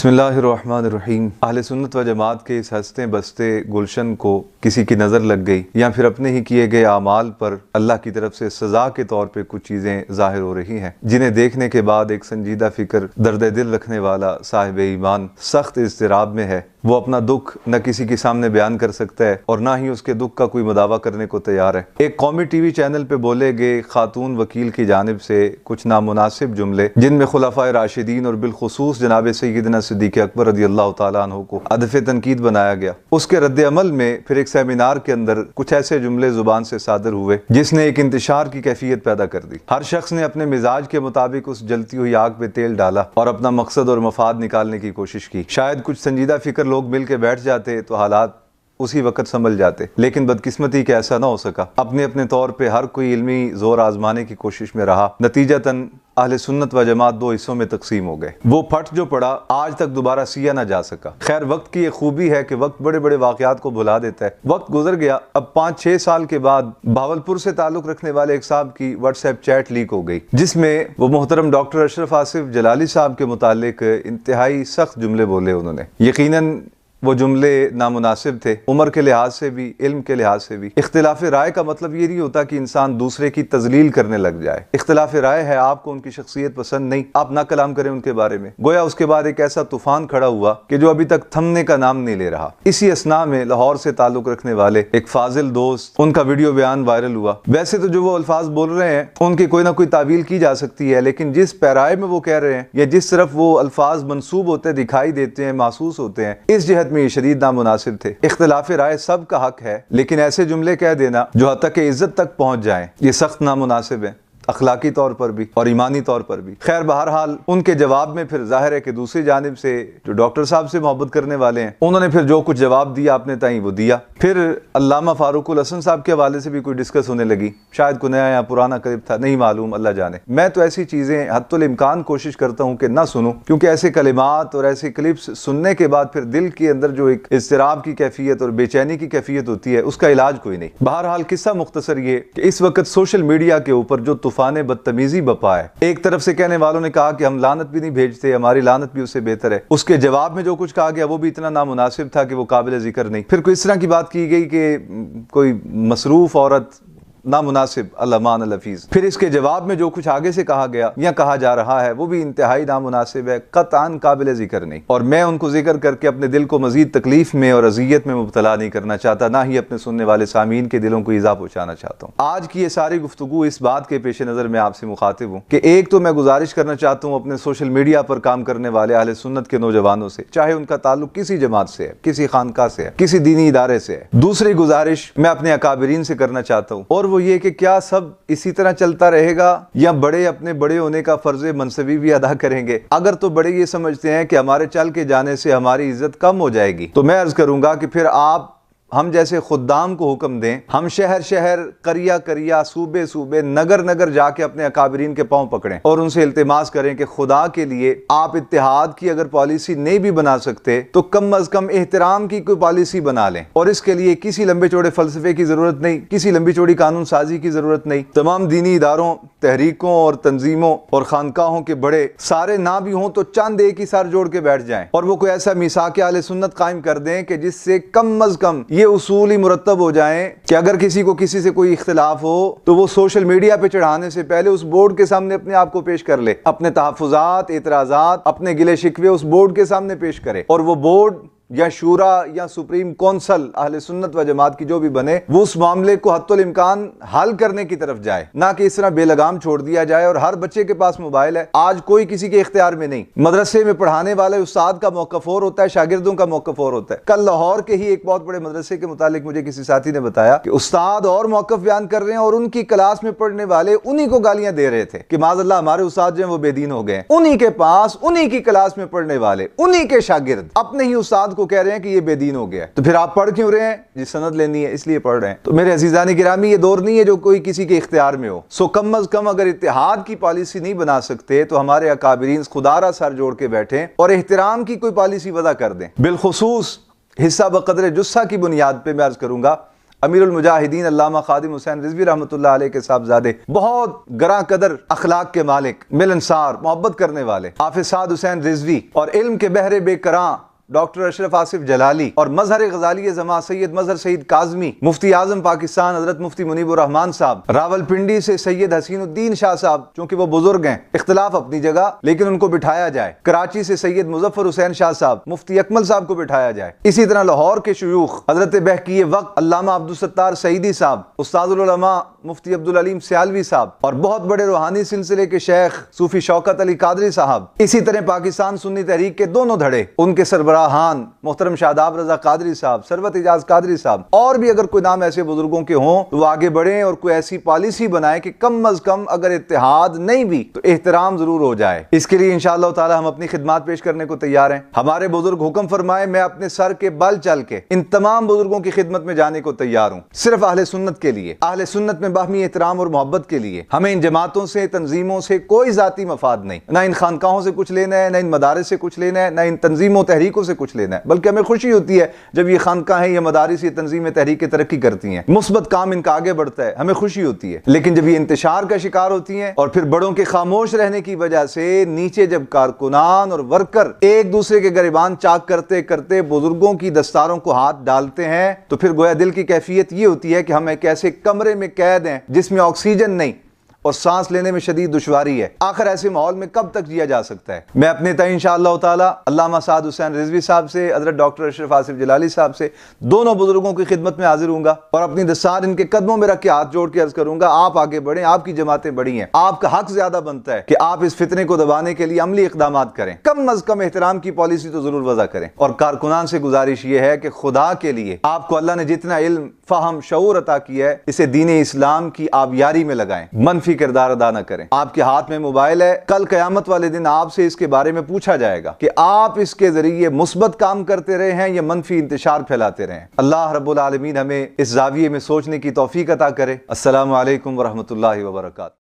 بسم اللہ الرحمن الرحیم۔ اہل سنت و جماعت کے اس ہنستے بستے گلشن کو کسی کی نظر لگ گئی یا پھر اپنے ہی کیے گئے اعمال پر اللہ کی طرف سے سزا کے طور پہ کچھ چیزیں ظاہر ہو رہی ہیں، جنہیں دیکھنے کے بعد ایک سنجیدہ فکر درد دل رکھنے والا صاحب ایمان سخت اضطراب میں ہے۔ وہ اپنا دکھ نہ کسی کے سامنے بیان کر سکتا ہے اور نہ ہی اس کے دکھ کا کوئی مداوع کرنے کو تیار ہے۔ ایک قومی ٹی وی چینل پہ بولے گئے خاتون وکیل کی جانب سے کچھ نامناسب جملے، جن میں خلفائے راشدین اور بالخصوص جناب سیدنا صدیق اکبر رضی اللہ تعالیٰ عنہ کو ہدف تنقید بنایا گیا، اس کے رد عمل میں پھر ایک سیمینار کے اندر کچھ ایسے جملے زبان سے صادر ہوئے جس نے ایک انتشار کی کیفیت پیدا کر دی۔ ہر شخص نے اپنے مزاج کے مطابق اس جلتی ہوئی آگ پہ تیل ڈالا اور اپنا مقصد اور مفاد نکالنے کی کوشش کی۔ شاید کچھ سنجیدہ فکر لوگ مل کے بیٹھ جاتے تو حالات اسی وقت سنبھل جاتے، لیکن بدقسمتی کہ ایسا نہ ہو سکا۔ اپنے اپنے طور پہ ہر کوئی علمی زور آزمانے کی کوشش میں رہا، نتیجتاً اہل سنت و جماعت دو حصوں میں تقسیم ہو گئے۔ وہ پھٹ جو پڑا آج تک دوبارہ سیا نہ جا سکا۔ خیر، وقت کی یہ خوبی ہے کہ وقت بڑے بڑے واقعات کو بھلا دیتا ہے۔ وقت گزر گیا، اب 5-6 سال کے بعد بھاولپور سے تعلق رکھنے والے ایک صاحب کی واٹس ایپ چیٹ لیک ہو گئی، جس میں وہ محترم ڈاکٹر اشرف آصف جلالی صاحب کے متعلق انتہائی سخت جملے بولے انہوں نے۔ یقیناً وہ جملے نامناسب تھے، عمر کے لحاظ سے بھی، علم کے لحاظ سے بھی۔ اختلاف رائے کا مطلب یہ نہیں ہوتا کہ انسان دوسرے کی تذلیل کرنے لگ جائے۔ اختلاف رائے ہے آپ کو ان کی شخصیت پسند نہیں، آپ نہ کلام کریں ان کے بارے میں۔ گویا اس کے بعد ایک ایسا طوفان کھڑا ہوا کہ جو ابھی تک تھمنے کا نام نہیں لے رہا۔ اسی اثناء میں لاہور سے تعلق رکھنے والے ایک فاضل دوست، ان کا ویڈیو بیان وائرل ہوا۔ ویسے تو جو وہ الفاظ بول رہے ہیں ان کی کوئی نہ کوئی تعویل کی جا سکتی ہے، لیکن جس پیرائے میں وہ کہہ رہے ہیں یا جس طرف وہ الفاظ منسوب ہوتے دکھائی دیتے ہیں، محسوس ہوتے ہیں، اس جہت میں یہ شدید نامناسب تھے۔ اختلاف رائے سب کا حق ہے، لیکن ایسے جملے کہہ دینا جو حد تک عزت تک پہنچ جائیں، یہ سخت نامناسب ہے، اخلاقی طور پر بھی اور ایمانی طور پر بھی۔ خیر، بہرحال ان کے جواب میں پھر ظاہر ہے کہ دوسری جانب سے جو ڈاکٹر صاحب سے محبت کرنے والے ہیں، انہوں نے پھر جو کچھ جواب دیا اپنے تائیں وہ دیا۔ پھر علامہ فاروق الحسن صاحب کے حوالے سے بھی کوئی ڈسکس ہونے لگی، شاید کوئی نیا یا پرانا کلپ تھا، نہیں معلوم، اللہ جانے۔ میں تو ایسی چیزیں حتی الامکان کوشش کرتا ہوں کہ نہ سنوں، کیونکہ ایسے کلمات اور ایسے کلپس سننے کے بعد پھر دل کے اندر جو ایک اضطراب کی کیفیت اور بے چینی کی کیفیت ہوتی ہے، اس کا علاج کوئی نہیں۔ بہرحال قصہ مختصر یہ کہ اس وقت سوشل میڈیا کے اوپر جو طوفان بدتمیزی بپا ہے، ایک طرف سے کہنے والوں نے کہا کہ ہم لعنت بھی نہیں بھیجتے، ہماری لعنت بھی اس سے بہتر ہے۔ اس کے جواب میں جو کچھ کہا گیا وہ بھی اتنا نامناسب تھا کہ وہ قابل ذکر نہیں۔ پھر کوئی اس طرح کی بات کی گئی کہ کوئی مصروف عورت نامناسب الامان الحفیظ۔ پھر اس کے جواب میں جو کچھ آگے سے کہا گیا یا کہا جا رہا ہے وہ بھی انتہائی نامناسب ہے، قطعاً قابل ذکر نہیں، اور میں ان کو ذکر کر کے اپنے دل کو مزید تکلیف میں اور اذیت میں مبتلا نہیں کرنا چاہتا، نہ ہی اپنے سننے والے سامعین کے دلوں کو ایذا پہنچانا چاہتا ہوں۔ آج کی یہ ساری گفتگو اس بات کے پیش نظر میں آپ سے مخاطب ہوں کہ ایک تو میں گزارش کرنا چاہتا ہوں اپنے سوشل میڈیا پر کام کرنے والے اہل سنت کے نوجوانوں سے، چاہے ان کا تعلق کسی جماعت سے ہے، کسی خانقاہ سے ہے، کسی دینی ادارے سے ہے۔ دوسری گزارش میں اپنے اکابرین سے کرنا چاہتا ہوں، اور وہ یہ کہ کیا سب اسی طرح چلتا رہے گا یا بڑے اپنے بڑے ہونے کا فرض منصبی بھی ادا کریں گے؟ اگر تو بڑے یہ سمجھتے ہیں کہ ہمارے چل کے جانے سے ہماری عزت کم ہو جائے گی، تو میں عرض کروں گا کہ پھر آپ ہم جیسے خدام کو حکم دیں، ہم شہر شہر، قریہ قریہ، صوبے صوبے، نگر نگر جا کے اپنے اکابرین کے پاؤں پکڑیں اور ان سے التماس کریں کہ خدا کے لیے آپ اتحاد کی اگر پالیسی نہیں بھی بنا سکتے تو کم از کم احترام کی کوئی پالیسی بنا لیں، اور اس کے لیے کسی لمبے چوڑے فلسفے کی ضرورت نہیں، کسی لمبی چوڑی قانون سازی کی ضرورت نہیں۔ تمام دینی اداروں، تحریکوں اور تنظیموں اور خانقاہوں کے بڑے سارے نہ بھی ہوں تو چند ایک ہی سر جوڑ کے بیٹھ جائیں اور وہ کوئی ایسا میثاق اہل سنت قائم کر دیں کہ جس سے کم از کم یہ اصول ہی مرتب ہو جائیں کہ اگر کسی کو کسی سے کوئی اختلاف ہو تو وہ سوشل میڈیا پہ چڑھانے سے پہلے اس بورڈ کے سامنے اپنے آپ کو پیش کر لے، اپنے تحفظات، اعتراضات، اپنے گلے شکوے اس بورڈ کے سامنے پیش کرے، اور وہ بورڈ یا شورا یا سپریم کونسل اہل سنت و جماعت کی جو بھی بنے، وہ اس معاملے کو حتی الامکان حل کرنے کی طرف جائے، نہ کہ اس طرح بے لگام چھوڑ دیا جائے۔ اور ہر بچے کے پاس موبائل ہے، آج کوئی کسی کے اختیار میں نہیں۔ مدرسے میں پڑھانے والے استاد کا موقف اور ہوتا ہے، شاگردوں کا موقف اور ہوتا ہے۔ کل لاہور کے ہی ایک بہت بڑے مدرسے کے متعلق مجھے کسی ساتھی نے بتایا کہ استاد اور موقف بیان کر رہے ہیں اور ان کی کلاس میں پڑھنے والے انہی کو گالیاں دے رہے تھے کہ معاذ اللہ ہمارے استاد جو ہیں وہ بے دین ہو گئے ہیں۔ انہی کے پاس، انہی کی کلاس میں پڑھنے والے، انہی کے شاگرد اپنے ہی استاد کو کہہ رہے ہیں کہ یہ بے دین ہو گیا ہے۔ تو پھر آپ پڑھ کیوں رہے ہیں؟ جی سند لینی ہے، اس لیے پڑھ رہے ہیں۔ تو میرے عزیزان گرامی، یہ دور نہیں ہے جو کوئی کسی کے اختیار میں ہو، سو کم از کم اگر اتحاد کی پالیسی نہیں بنا سکتے تو ہمارے اکابرین خدا را سر جوڑ کے بیٹھیں اور احترام کی کوئی پالیسی وضع کر دیں۔ بالخصوص حصہ بقدر جثہ کی بنیاد پہ میں عرض کروں گا، امیر المجاہدین علامہ خادم حسین رضوی رحمۃ اللہ علیہ کے صاحبزادے، بہت گراں قدر اخلاق کے مالک، ملنسار، محبت کرنے والے حافظ سعد حسین رضوی، اور علم کے بحر بے کراں ڈاکٹر اشرف آصف جلالی، اور مظہر غزالی زماں سید مظہر سعید کاظمی، مفتی اعظم پاکستان حضرت مفتی منیب الرحمان صاحب، راولپنڈی سے سید حسین الدین شاہ صاحب، چونکہ وہ بزرگ ہیں، اختلاف اپنی جگہ لیکن ان کو بٹھایا جائے، کراچی سے سید مظفر حسین شاہ صاحب، مفتی اکمل صاحب کو بٹھایا جائے، اسی طرح لاہور کے شیوخ حضرت بہکی وقت علامہ عبدالستار سعیدی صاحب، استاد العلماء مفتی عبدالعلیم سیالوی صاحب، اور بہت بڑے روحانی سلسلے کے شیخ صوفی شوکت علی قادری صاحب، اسی طرح پاکستان سنی تحریک کے دونوں دھڑے، ان کے سربراہان محترم شاداب رضا قادری صاحب، ثروت اجاز قادری صاحب، اور بھی اگر کوئی نام ایسے بزرگوں کے ہوں تو وہ آگے بڑھیں اور کوئی ایسی پالیسی بنائیں کہ کم از کم اگر اتحاد نہیں بھی تو احترام ضرور ہو جائے۔ اس کے لیے انشاءاللہ تعالی ہم اپنی خدمات پیش کرنے کو تیار ہیں۔ ہمارے بزرگ حکم فرمائے، میں اپنے سر کے بل چل کے ان تمام بزرگوں کی خدمت میں جانے کو تیار ہوں، صرف اہل سنت کے لیے، اہل سنت میں باہمی احترام اور محبت کے لیے۔ ہمیں ان جماعتوں سے، تنظیموں سے کوئی ذاتی مفاد نہیں، نہ ان خانقاہوں سے کچھ لینا ہے، نہ ان مدارس سے کچھ لینا ہے، نہ ان تنظیموں تحریکوں سے کچھ لینا ہے، بلکہ ہمیں خوشی ہوتی ہے جب یہ خانقاہیں یا مدارس یا تنظیمیں تحریکیں ترقی کرتی ہیں، مثبت کام ان کا آگے بڑھتا ہے، ہمیں خوشی ہوتی ہے۔ لیکن جب یہ انتشار کا شکار ہوتی ہیں اور پھر بڑوں کے خاموش رہنے کی وجہ سے نیچے جب کارکنان اور ورکر ایک دوسرے کے گریبان چاک کرتے کرتے بزرگوں کی دستاروں کو ہاتھ ڈالتے ہیں، تو پھر گویا دل کی کیفیت یہ ہوتی ہے کہ ہم ایک ایسے کمرے میں قید ہیں جس میں آکسیجن نہیں اور سانس لینے میں شدید دشواری ہے۔ آخر ایسے ماحول میں کب تک جیا جا سکتا ہے؟ میں اپنے تئیں انشاءاللہ تعالی علامہ سعد حسین رضوی صاحب سے، حضرت ڈاکٹر اشرف آصف جلالی صاحب سے، دونوں بزرگوں کی خدمت میں حاضر ہوں گا اور اپنی دستار ان کے قدموں میں رکھ کے ہاتھ جوڑ کے عرض کروں گا، آپ آگے بڑھیں، آپ کی جماعتیں بڑی ہیں، آپ کا حق زیادہ بنتا ہے کہ آپ اس فتنے کو دبانے کے لیے عملی اقدامات کریں، کم از کم احترام کی پالیسی تو ضرور وضع کریں۔ اور کارکنان سے گزارش یہ ہے کہ خدا کے لیے آپ کو اللہ نے جتنا علم، فہم، شعور عطا کیا ہے، اسے دین اسلام کی آبیاری میں لگائیں، منفی کردار ادا نہ کریں۔ آپ کے ہاتھ میں موبائل ہے، کل قیامت والے دن آپ سے اس کے بارے میں پوچھا جائے گا کہ آپ اس کے ذریعے مثبت کام کرتے رہے ہیں یا منفی انتشار پھیلاتے رہے ہیں۔ اللہ رب العالمین ہمیں اس زاویے میں سوچنے کی توفیق عطا کرے۔ السلام علیکم ورحمۃ اللہ وبرکاتہ۔